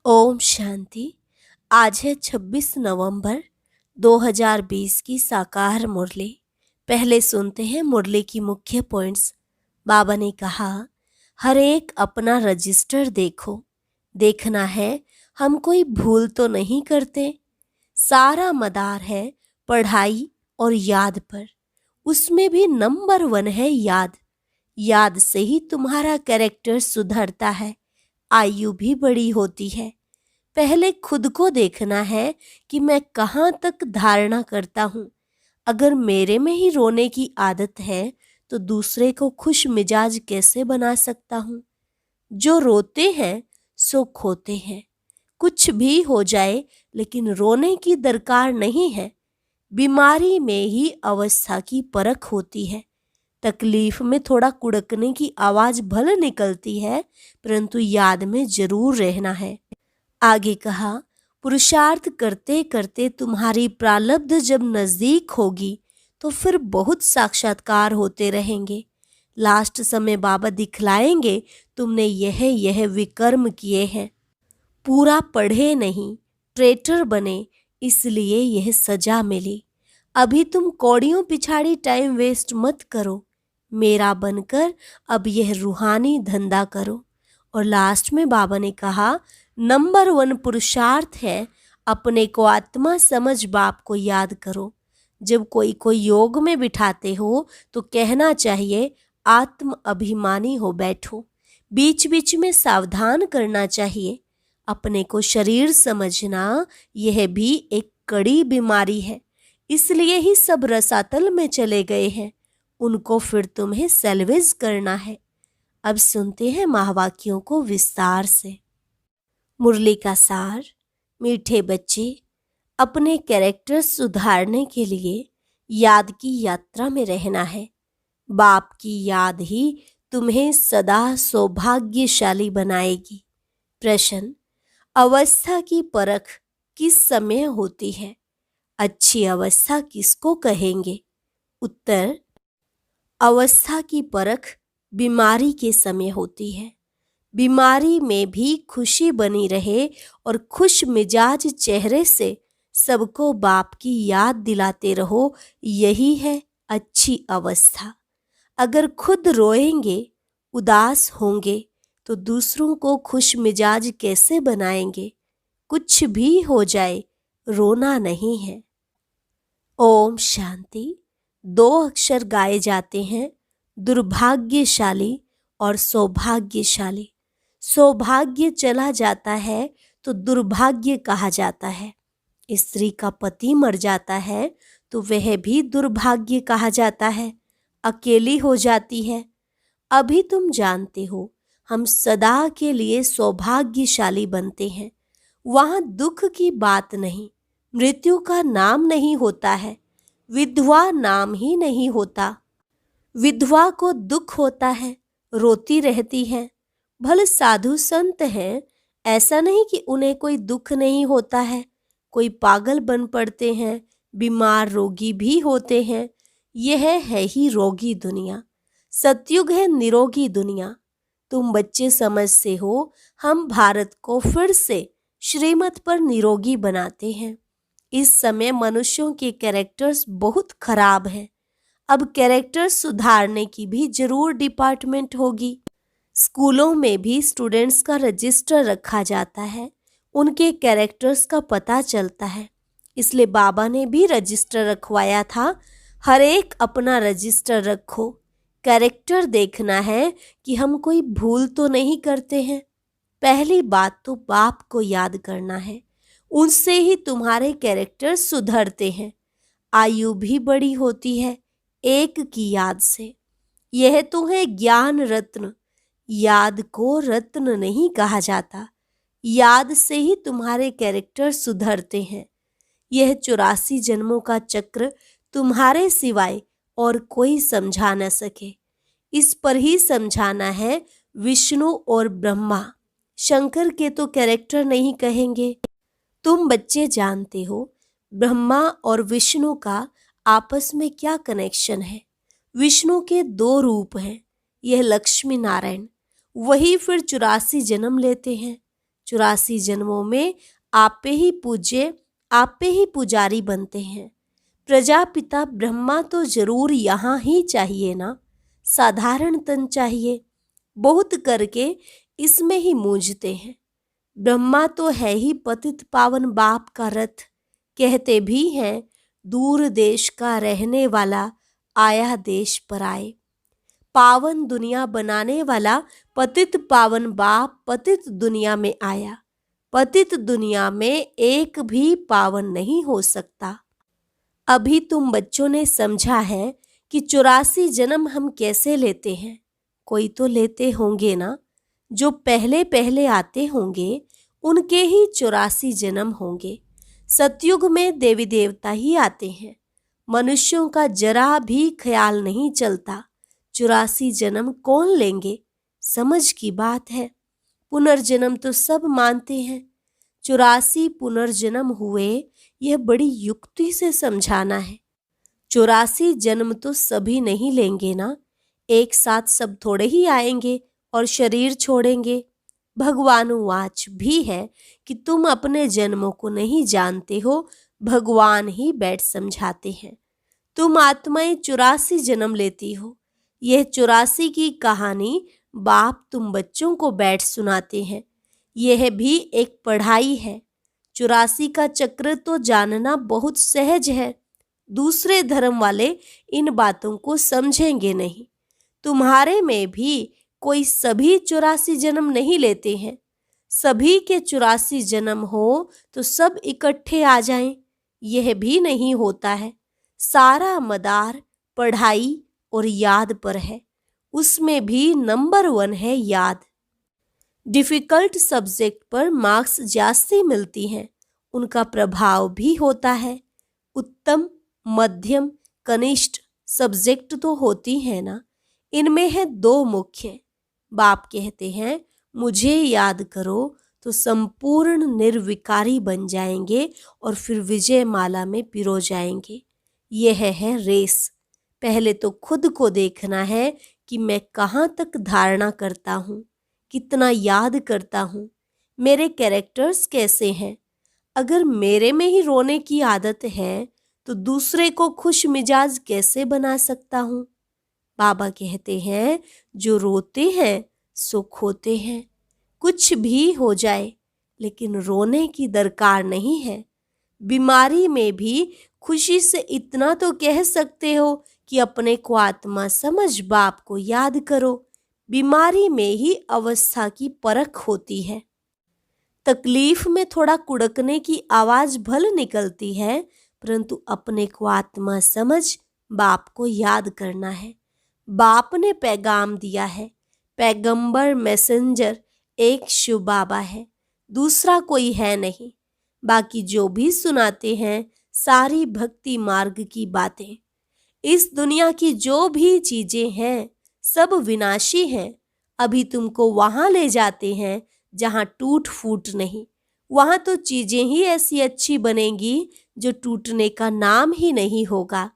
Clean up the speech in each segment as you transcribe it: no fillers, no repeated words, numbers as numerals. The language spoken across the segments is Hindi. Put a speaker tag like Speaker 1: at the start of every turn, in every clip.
Speaker 1: ओम शांति। आज है 26 नवंबर 2020 की साकार मुरली। पहले सुनते हैं मुरली की मुख्य पॉइंट्स। बाबा ने कहा, हर एक अपना रजिस्टर देखो, देखना है हम कोई भूल तो नहीं करते। सारा मदार है पढ़ाई और याद पर, उसमें भी नंबर 1 है याद। याद से ही तुम्हारा कैरेक्टर सुधरता है, आयु भी बड़ी होती है। पहले खुद को देखना है कि मैं कहाँ तक धारणा करता हूँ। अगर मेरे में ही रोने की आदत है तो दूसरे को खुश मिजाज कैसे बना सकता हूँ। जो रोते हैं सो खोते हैं। कुछ भी हो जाए लेकिन रोने की दरकार नहीं है। बीमारी में ही अवस्था की परख होती है। तकलीफ में थोड़ा कुड़कने की आवाज भले निकलती है, परंतु याद में जरूर रहना है। आगे कहा, पुरुषार्थ करते करते तुम्हारी प्रारब्ध जब नजदीक होगी तो फिर बहुत साक्षात्कार होते रहेंगे। लास्ट समय बाबा दिखलाएंगे तुमने यह विकर्म किए हैं। पूरा पढ़े नहीं, ट्रेटर बने, इसलिए यह सजा मिली। अभी तुम कौड़ियों पिछाड़ी टाइम वेस्ट मत करो। मेरा बनकर अब यह रूहानी धंधा करो। और लास्ट में बाबा ने कहा, नंबर 1 पुरुषार्थ है अपने को आत्मा समझ बाप को याद करो। जब कोई योग में बिठाते हो तो कहना चाहिए आत्म अभिमानी हो बैठो। बीच बीच में सावधान करना चाहिए। अपने को शरीर समझना यह भी एक कड़ी बीमारी है, इसलिए ही सब रसातल में चले गए हैं। उनको फिर तुम्हें सैल्वेज करना है। अब सुनते हैं महावाक्यों को विस्तार से। मुरली का सार। मीठे बच्चे, अपने कैरेक्टर सुधारने के लिए याद की यात्रा में रहना है। बाप की याद ही तुम्हें सदा सौभाग्यशाली बनाएगी। प्रश्न, अवस्था की परख किस समय होती है? अच्छी अवस्था किसको कहेंगे? उत्तर, अवस्था की परख बीमारी के समय होती है। बीमारी में भी खुशी बनी रहे और खुश मिजाज चेहरे से सबको बाप की याद दिलाते रहो, यही है अच्छी अवस्था। अगर खुद रोएंगे, उदास होंगे तो दूसरों को खुश मिजाज कैसे बनाएंगे? कुछ भी हो जाए, रोना नहीं है। ओम शांति। 2 अक्षर गाए जाते हैं, दुर्भाग्यशाली और सौभाग्यशाली। सौभाग्य चला जाता है तो दुर्भाग्य कहा जाता है। स्त्री का पति मर जाता है तो वह भी दुर्भाग्य कहा जाता है। अकेली हो जाती है। अभी तुम जानते हो हम सदा के लिए सौभाग्यशाली बनते हैं। वहां दुख की बात नहीं, मृत्यु का नाम नहीं होता है, विधवा नाम ही नहीं होता। विधवा को दुख होता है, रोती रहती है। भले साधु संत हैं, ऐसा नहीं कि उन्हें कोई दुख नहीं होता है। कोई पागल बन पड़ते हैं, बीमार रोगी भी होते हैं। यह है ही रोगी दुनिया। सतयुग है निरोगी दुनिया। तुम बच्चे समझते हो हम भारत को फिर से श्रीमत पर निरोगी बनाते हैं। इस समय मनुष्यों के कैरेक्टर्स बहुत खराब हैं। अब कैरेक्टर सुधारने की भी जरूर डिपार्टमेंट होगी। स्कूलों में भी स्टूडेंट्स का रजिस्टर रखा जाता है, उनके कैरेक्टर्स का पता चलता है। इसलिए बाबा ने भी रजिस्टर रखवाया था। हर एक अपना रजिस्टर रखो। कैरेक्टर देखना है कि हम कोई भूल तो नहीं करते हैं। पहली बात तो बाप को याद करना है, उनसे ही तुम्हारे कैरेक्टर सुधरते हैं। आयु भी बड़ी होती है एक की याद से। यह तो है ज्ञान रत्न। याद को रत्न नहीं कहा जाता। याद से ही तुम्हारे कैरेक्टर सुधरते हैं। यह 84 जन्मों का चक्र तुम्हारे सिवाय और कोई समझा न सके। इस पर ही समझाना है विष्णु और ब्रह्मा। शंकर के तो कैरेक्टर नहीं कहेंगे। तुम बच्चे जानते हो ब्रह्मा और विष्णु का आपस में क्या कनेक्शन है। विष्णु के 2 रूप हैं, यह लक्ष्मी नारायण। वही फिर 84 जन्म लेते हैं। 84 जन्मों में आपे ही पूज्य, आपे ही पुजारी बनते हैं। प्रजापिता ब्रह्मा तो जरूर यहाँ ही चाहिए ना, साधारण तन चाहिए। बहुत करके इसमें ही मूंझते हैं। ब्रह्मा तो है ही पतित पावन बाप का रथ। कहते भी हैं दूर देश का रहने वाला आया देश पर आए। पावन दुनिया बनाने वाला पतित पावन बाप पतित दुनिया में आया। पतित दुनिया में एक भी पावन नहीं हो सकता। अभी तुम बच्चों ने समझा है कि 84 जन्म हम कैसे लेते हैं। कोई तो लेते होंगे ना, जो पहले पहले आते होंगे उनके ही 84 जन्म होंगे। सतयुग में देवी देवता ही आते हैं। मनुष्यों का जरा भी ख्याल नहीं चलता 84 जन्म कौन लेंगे। समझ की बात है। पुनर्जन्म तो सब मानते हैं। 84 पुनर्जन्म हुए, यह बड़ी युक्ति से समझाना है। 84 जन्म तो सभी नहीं लेंगे ना, एक साथ सब थोड़े ही आएंगे और शरीर छोड़ेंगे। भगवानुवाच भी है कि तुम अपने जन्मों को नहीं जानते हो, भगवान ही बैठ समझाते हैं। तुम आत्माएं 84 जन्म लेती हो। यह 84 की कहानी बाप तुम बच्चों को बैठ सुनाते हैं। यह भी एक पढ़ाई है। 84 का चक्र तो जानना बहुत सहज है। दूसरे धर्म वाले इन बातों को समझेंगे नहीं। तुम्हारे में भी कोई सभी 84 जन्म नहीं लेते हैं। सभी के 84 जन्म हो तो सब इकट्ठे आ जाएं, यह भी नहीं होता है। सारा मदार पढ़ाई और याद पर है। उसमें भी नंबर 1 है याद। डिफिकल्ट सब्जेक्ट पर मार्क्स जास्ती मिलती हैं, उनका प्रभाव भी होता है। उत्तम, मध्यम, कनिष्ठ सब्जेक्ट तो होती है ना। इनमें है 2 मुख्य। बाप कहते हैं मुझे याद करो तो संपूर्ण निर्विकारी बन जाएंगे और फिर विजय माला में पिरो जाएंगे। यह है रेस। पहले तो खुद को देखना है कि मैं कहाँ तक धारणा करता हूँ, कितना याद करता हूँ, मेरे कैरेक्टर्स कैसे हैं। अगर मेरे में ही रोने की आदत है तो दूसरे को खुश मिजाज कैसे बना सकता हूँ। बाबा कहते हैं जो रोते हैं सो खोते हैं। कुछ भी हो जाए लेकिन रोने की दरकार नहीं है। बीमारी में भी खुशी से इतना तो कह सकते हो कि अपने को आत्मा समझ बाप को याद करो। बीमारी में ही अवस्था की परख होती है। तकलीफ में थोड़ा कुड़कने की आवाज भल निकलती है, परंतु अपने को आत्मा समझ बाप को याद करना है। बाप ने पैगाम दिया है। पैगंबर मैसेंजर एक शिव बाबा है, दूसरा कोई है नहीं। बाकी जो भी सुनाते हैं सारी भक्ति मार्ग की बातें। इस दुनिया की जो भी चीजें हैं सब विनाशी हैं। अभी तुमको वहां ले जाते हैं जहां टूट फूट नहीं। वहां तो चीजें ही ऐसी अच्छी बनेंगी जो टूटने का नाम ही नहीं होगा।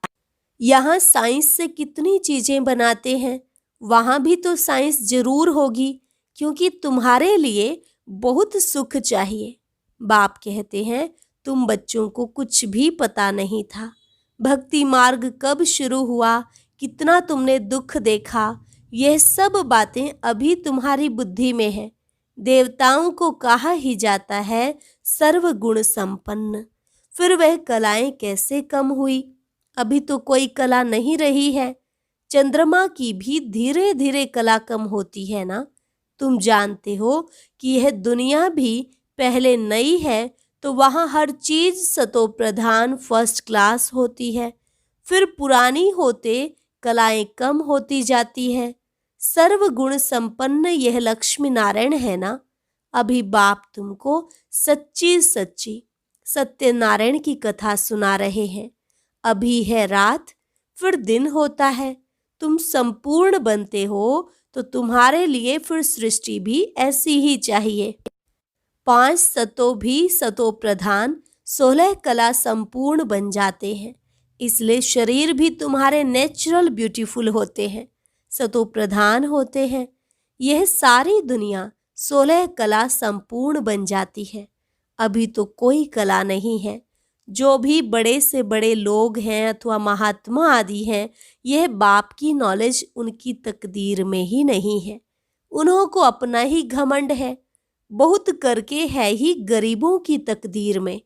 Speaker 1: यहाँ साइंस से कितनी चीजें बनाते हैं, वहां भी तो साइंस जरूर होगी, क्योंकि तुम्हारे लिए बहुत सुख चाहिए। बाप कहते हैं तुम बच्चों को कुछ भी पता नहीं था। भक्ति मार्ग कब शुरू हुआ, कितना तुमने दुख देखा, यह सब बातें अभी तुम्हारी बुद्धि में है। देवताओं को कहा ही जाता है सर्वगुण संपन्न। फिर वह कलाएं कैसे कम हुई। अभी तो कोई कला नहीं रही है। चंद्रमा की भी धीरे धीरे कला कम होती है ना। तुम जानते हो कि यह दुनिया भी पहले नई है तो वहाँ हर चीज सतो प्रधान फर्स्ट क्लास होती है। फिर पुरानी होते कलाएं कम होती जाती है। सर्वगुण संपन्न यह लक्ष्मी नारायण है ना। अभी बाप तुमको सच्ची सच्ची सत्यनारायण की कथा सुना रहे हैं। अभी है रात, फिर दिन होता है। तुम संपूर्ण बनते हो तो तुम्हारे लिए फिर सृष्टि भी ऐसी ही चाहिए। 5 सतो भी सतो प्रधान, 16 कला संपूर्ण बन जाते हैं। इसलिए शरीर भी तुम्हारे नेचुरल ब्यूटीफुल होते हैं, सतो प्रधान होते हैं। यह सारी दुनिया 16 कला संपूर्ण बन जाती है। अभी तो कोई कला नहीं है। जो भी बड़े से बड़े लोग हैं अथवा महात्मा आदि हैं, यह बाप की नॉलेज उनकी तकदीर में ही नहीं है। उन्हों को अपना ही घमंड है, बहुत करके है ही गरीबों की तकदीर में।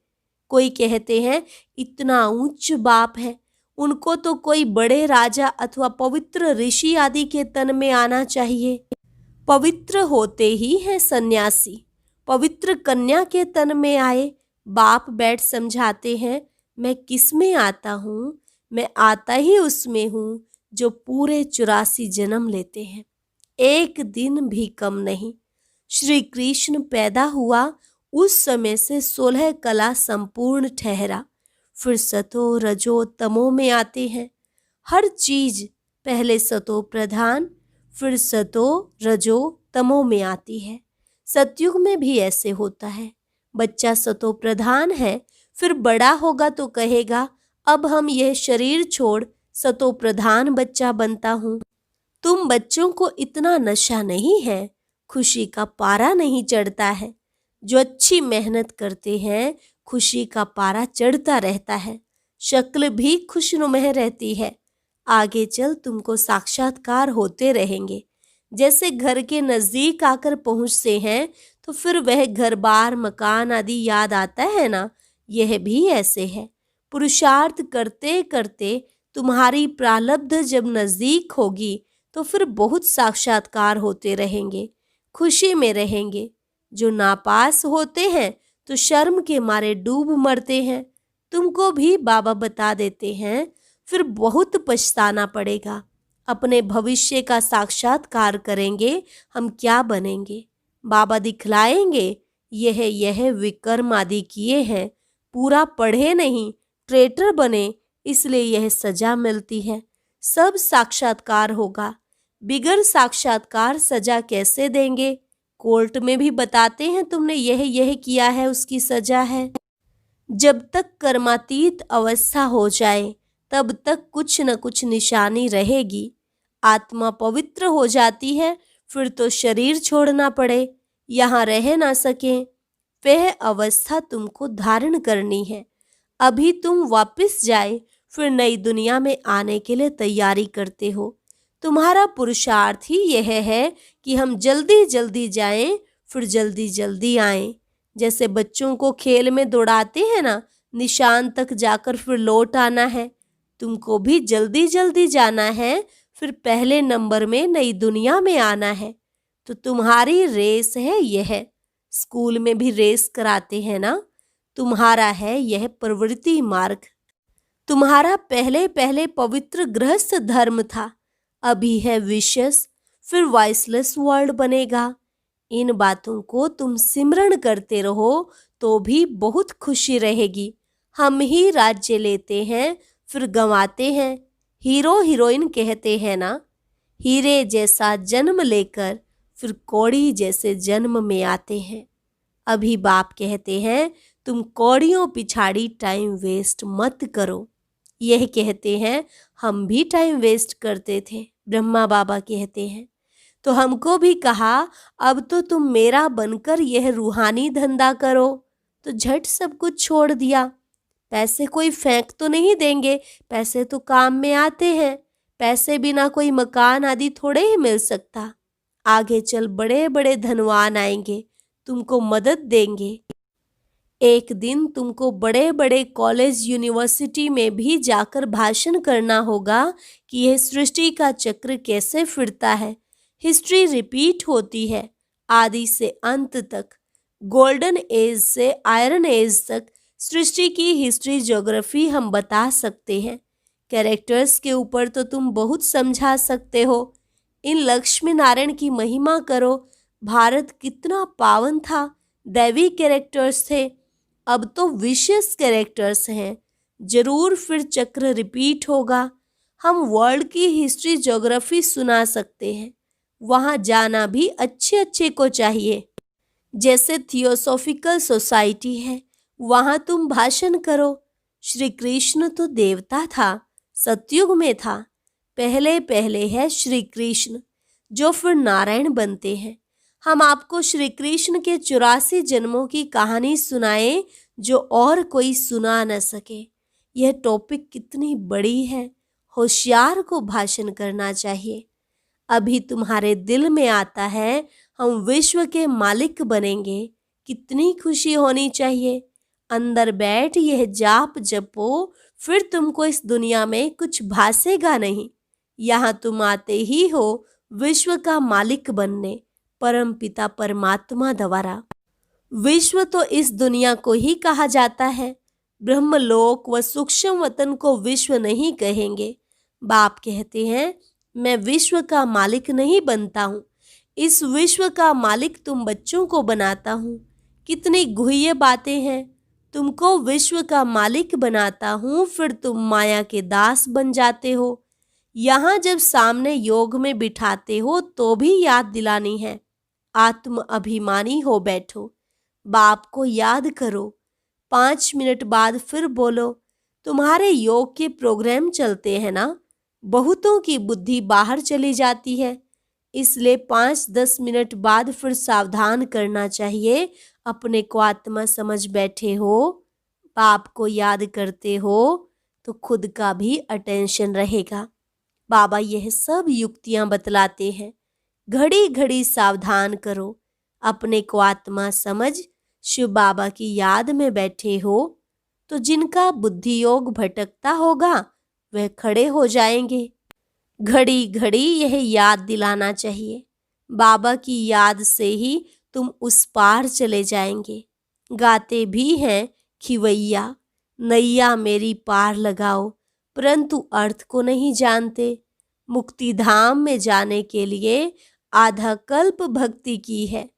Speaker 1: कोई कहते हैं इतना ऊंच बाप है, उनको तो कोई बड़े राजा अथवा पवित्र ऋषि आदि के तन में आना चाहिए। पवित्र होते ही है सन्यासी, पवित्र कन्या के तन में आए। बाप बैठ समझाते हैं, मैं किस में आता हूँ? मैं आता ही उसमें हूँ जो पूरे 84 जन्म लेते हैं, एक दिन भी कम नहीं। श्री कृष्ण पैदा हुआ उस समय से 16 कला संपूर्ण ठहरा। फिर सतो रजो तमो में आते हैं। हर चीज पहले सतो प्रधान, फिर सतो रजो तमो में आती है। सतयुग में भी ऐसे होता है। बच्चा सतो प्रधान है, फिर बड़ा होगा तो कहेगा अब हम यह शरीर छोड़ सतो प्रधान बच्चा बनता हूँ। तुम बच्चों को इतना नशा नहीं है, खुशी का पारा नहीं चढ़ता है। जो अच्छी मेहनत करते हैं, खुशी का पारा चढ़ता रहता है, शक्ल भी खुशनुमा रहती है। आगे चल तुमको साक्षात्कार होते रहेंगे। जैसे घर के नजदीक आकर पहुंचते हैं तो फिर वह घर बार मकान आदि याद आता है ना, यह भी ऐसे है। पुरुषार्थ करते करते तुम्हारी प्रारब्ध जब नजदीक होगी तो फिर बहुत साक्षात्कार होते रहेंगे, खुशी में रहेंगे। जो नापास होते हैं तो शर्म के मारे डूब मरते हैं। तुमको भी बाबा बता देते हैं, फिर बहुत पछताना पड़ेगा। अपने भविष्य का साक्षात्कार करेंगे, हम क्या बनेंगे? बाबा दिखलाएंगे, यह विकर्म आदि किए हैं, पूरा पढ़े नहीं, ट्रेटर बने, इसलिए यह सजा मिलती है। सब साक्षात्कार होगा, बिगर साक्षात्कार सजा कैसे देंगे? कोर्ट में भी बताते हैं तुमने यह किया है, उसकी सजा है। जब तक कर्मातीत अवस्था हो जाए तब तक कुछ न कुछ निशानी रहेगी। आत्मा पवित्र हो जाती है, फिर तो शरीर छोड़ना पड़े, यहाँ रह ना सके, वह अवस्था तुमको धारण करनी है। अभी तुम वापस जाए, फिर नई दुनिया में आने के लिए तैयारी करते हो। तुम्हारा पुरुषार्थ ही यह है कि हम जल्दी जल्दी जाएं, फिर जल्दी जल्दी आएं। जैसे बच्चों को खेल में दौड़ाते हैं ना, निशान तक जाकर फिर लौट आना है। तुमको भी जल्दी जल्दी जाना है, फिर पहले नंबर में नई दुनिया में आना है। तो तुम्हारी रेस है यह। स्कूल में भी रेस कराते हैं ना, तुम्हारा है यह प्रवृत्ति मार्ग। तुम्हारा पहले पहले पवित्र गृहस्थ धर्म था, अभी है विशेष, फिर वाइसलेस वर्ल्ड बनेगा। इन बातों को तुम सिमरण करते रहो तो भी बहुत खुशी रहेगी। हम ही राज्य लेते हैं, फिर गंवाते हैं। हीरो हीरोइन कहते हैं ना, हीरे जैसा जन्म लेकर फिर कौड़ी जैसे जन्म में आते हैं। अभी बाप कहते हैं तुम कौड़ियों पिछाड़ी टाइम वेस्ट मत करो। यह कहते हैं हम भी टाइम वेस्ट करते थे, ब्रह्मा बाबा कहते हैं। तो हमको भी कहा अब तो तुम मेरा बनकर यह रूहानी धंधा करो, तो झट सब कुछ छोड़ दिया। पैसे कोई फेंक तो नहीं देंगे, पैसे तो काम में आते हैं। पैसे बिना कोई मकान आदि थोड़े ही मिल सकता। आगे चल बड़े बड़े धनवान आएंगे, तुमको मदद देंगे। एक दिन तुमको बड़े बड़े कॉलेज यूनिवर्सिटी में भी जाकर भाषण करना होगा कि यह सृष्टि का चक्र कैसे फिरता है। हिस्ट्री रिपीट होती है आदि से अंत तक, गोल्डन एज से आयरन एज तक सृष्टि की हिस्ट्री ज्योग्राफी हम बता सकते हैं। कैरेक्टर्स के ऊपर तो तुम बहुत समझा सकते हो। इन लक्ष्मी नारायण की महिमा करो। भारत कितना पावन था, दैवी कैरेक्टर्स थे, अब तो विशेष कैरेक्टर्स हैं। जरूर फिर चक्र रिपीट होगा। हम वर्ल्ड की हिस्ट्री ज्योग्राफी सुना सकते हैं, वहाँ जाना भी अच्छे अच्छे को चाहिए। जैसे थियोसॉफिकल सोसाइटी है, वहाँ तुम भाषण करो। श्री कृष्ण तो देवता था, सतयुग में था। पहले पहले है श्री कृष्ण, जो फिर नारायण बनते हैं। हम आपको श्री कृष्ण के 84 जन्मों की कहानी सुनाए जो और कोई सुना न सके। यह टॉपिक कितनी बड़ी है, होशियार को भाषण करना चाहिए। अभी तुम्हारे दिल में आता है हम विश्व के मालिक बनेंगे, कितनी खुशी होनी चाहिए। अंदर बैठ यह जाप जपो, फिर तुमको इस दुनिया में कुछ भासेगा नहीं। यहाँ तुम आते ही हो विश्व का मालिक बनने, परम पिता परमात्मा द्वारा। विश्व तो इस दुनिया को ही कहा जाता है, ब्रह्मलोक व सूक्ष्म वतन को विश्व नहीं कहेंगे। बाप कहते हैं मैं विश्व का मालिक नहीं बनता हूँ, इस विश्व का मालिक तुम बच्चों को बनाता हूँ। कितनी गुह्य बातें हैं। तुमको विश्व का मालिक बनाता हूँ, फिर तुम माया के दास बन जाते हो। यहाँ जब सामने योग में बिठाते हो तो भी याद दिलानी है, आत्म अभिमानी हो बैठो, बाप को याद करो। 5 मिनट बाद फिर बोलो। तुम्हारे योग के प्रोग्राम चलते हैं ना, बहुतों की बुद्धि बाहर चली जाती है, इसलिए 5-10 मिनट बाद फिर सावधान करना चाहिए। अपने को आत्मा समझ बैठे हो, बाप को याद करते हो तो खुद का भी अटेंशन रहेगा। बाबा यह सब युक्तियां बतलाते हैं। घड़ी घड़ी सावधान करो, अपने को आत्मा समझ शिव बाबा की याद में बैठे हो तो जिनका बुद्धि योग भटकता होगा वह खड़े हो जाएंगे। घड़ी घड़ी यह याद दिलाना चाहिए, बाबा की याद से ही तुम उस पार चले जाएंगे। गाते भी हैं खिवैया, नैया मेरी पार लगाओ, परंतु अर्थ को नहीं जानते। मुक्ति धाम में जाने के लिए आधा कल्प भक्ति की है।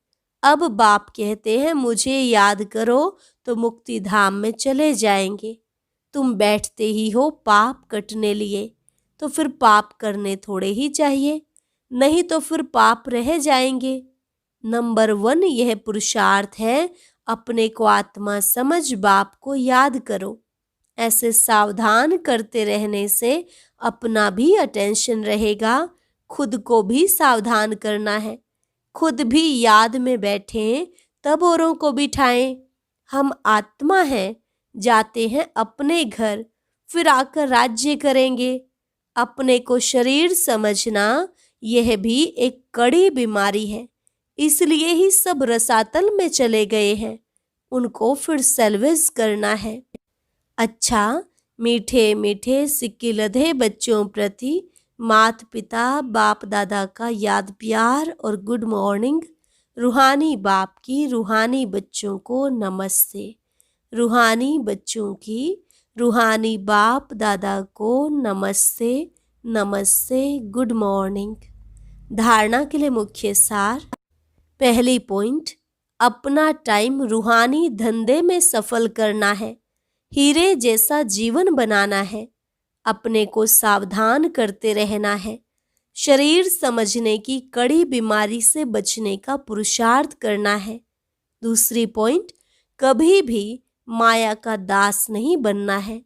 Speaker 1: अब बाप कहते हैं मुझे याद करो तो मुक्ति धाम में चले जाएंगे। तुम बैठते ही हो पाप कटने लिए, तो फिर पाप करने थोड़े ही चाहिए, नहीं तो फिर पाप रह जाएंगे। नंबर 1 यह पुरुषार्थ है, अपने को आत्मा समझ बाप को याद करो। ऐसे सावधान करते रहने से अपना भी अटेंशन रहेगा, खुद को भी सावधान करना है। खुद भी याद में बैठें तब औरों को बिठाएं। हम आत्मा हैं, जाते हैं अपने घर, फिर आकर राज्य करेंगे। अपने को शरीर समझना यह भी एक कड़ी बीमारी है, इसलिए ही सब रसातल में चले गए हैं, उनको फिर सैल्वेज करना है। अच्छा, मीठे मीठे सिक्के लधे बच्चों प्रति मात पिता बाप दादा का याद प्यार और गुड मॉर्निंग। रूहानी बाप की रूहानी बच्चों को नमस्ते। रूहानी बच्चों की रूहानी बाप दादा को नमस्ते नमस्ते, गुड मॉर्निंग। धारणा के लिए मुख्य सार। पहली पॉइंट, अपना टाइम रूहानी धंधे में सफल करना है, हीरे जैसा जीवन बनाना है, अपने को सावधान करते रहना है, शरीर समझने की कड़ी बीमारी से बचने का पुरुषार्थ करना है। दूसरी पॉइंट, कभी भी माया का दास नहीं बनना है,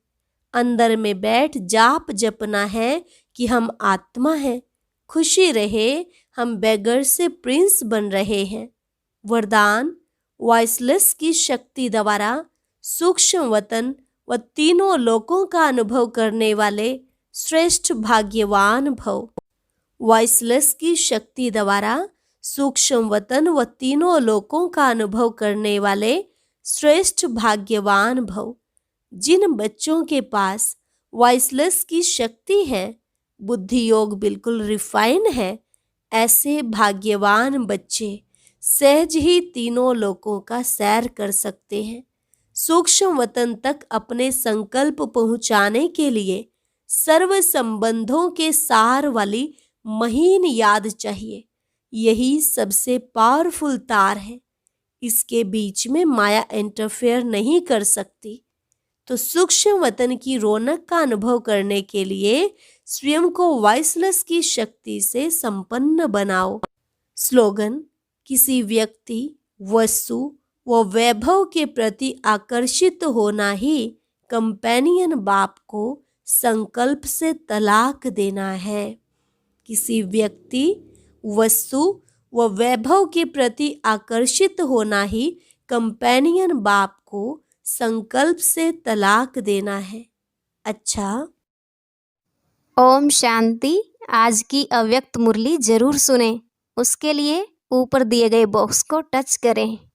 Speaker 1: अंदर में बैठ जाप जपना है कि हम आत्मा हैं, खुशी रहे, हम बेगर से प्रिंस बन रहे हैं। वरदान, वॉइसलेस की शक्ति द्वारा सूक्ष्म वतन व तीनों लोकों का अनुभव करने वाले श्रेष्ठ भाग्यवान भव। वॉइसलेस की शक्ति द्वारा सूक्ष्म वतन व तीनों लोकों का अनुभव करने वाले श्रेष्ठ भाग्यवान भव। जिन बच्चों के पास वॉइसलेस की शक्ति है, बुद्धि योग बिल्कुल रिफाइन है, ऐसे भाग्यवान बच्चे सहज ही तीनों लोकों का सैर कर सकते हैं। सूक्ष्म वतन तक अपने संकल्प पहुंचाने के लिए सर्व संबंधों के सार वाली महीन याद चाहिए। यही सबसे पावरफुल तार है, इसके बीच में माया इंटरफेयर नहीं कर सकती। तो सूक्ष्म वतन की रौनक का अनुभव करने के लिए स्वयं को वॉइसलेस की शक्ति से संपन्न बनाओ। स्लोगन, किसी व्यक्ति, वस्तु व वैभव के प्रति आकर्षित होना ही कंपेनियन बाप को संकल्प से तलाक देना है। किसी व्यक्ति, वस्तु व वैभव के प्रति आकर्षित होना ही कंपेनियन बाप को संकल्प से तलाक देना है। अच्छा,
Speaker 2: ओम शांति। आज की अव्यक्त मुरली जरूर सुने। उसके लिए ऊपर दिए गए बॉक्स को टच करें।